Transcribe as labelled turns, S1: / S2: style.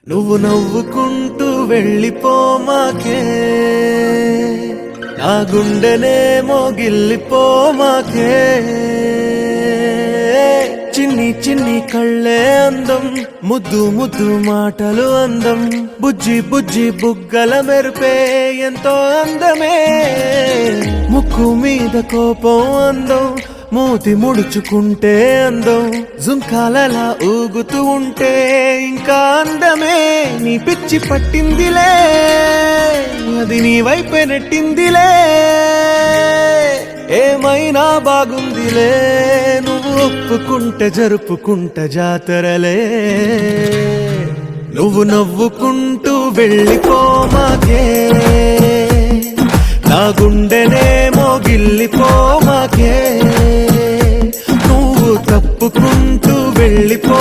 S1: నువ్వు నవ్వుకుంటూ వెళ్ళిపోమాకే, నా గుండెనేమో గిల్లిపోమాకే. చిన్ని చిన్ని కళ్ళే అందం, ముద్దు ముద్దు మాటలు అందం, బుజ్జి బుజ్జి బుగ్గల మెరుపే ఎంతో అందమే. ముక్కు మీద కోపం అందం, మూతి ముడుచుకుంటే అందం, జుంకాలలా ఊగుతూ ఉంటే ఇంకా అందమే. నీ పిచ్చి పట్టిందిలే, అది నీ వైపే నెట్టిందిలే. ఏమైనా బాగుందిలే, నువ్వు ఒప్పుకుంటే జరుపుకుంట జాతరలే. నువ్వు నవ్వుకుంటూ వెళ్ళిపోమాకే, నా గుండెనేమో గిల్లిపోమాకే. నువ్వు తప్పుకుంటూ వెళ్ళిపో.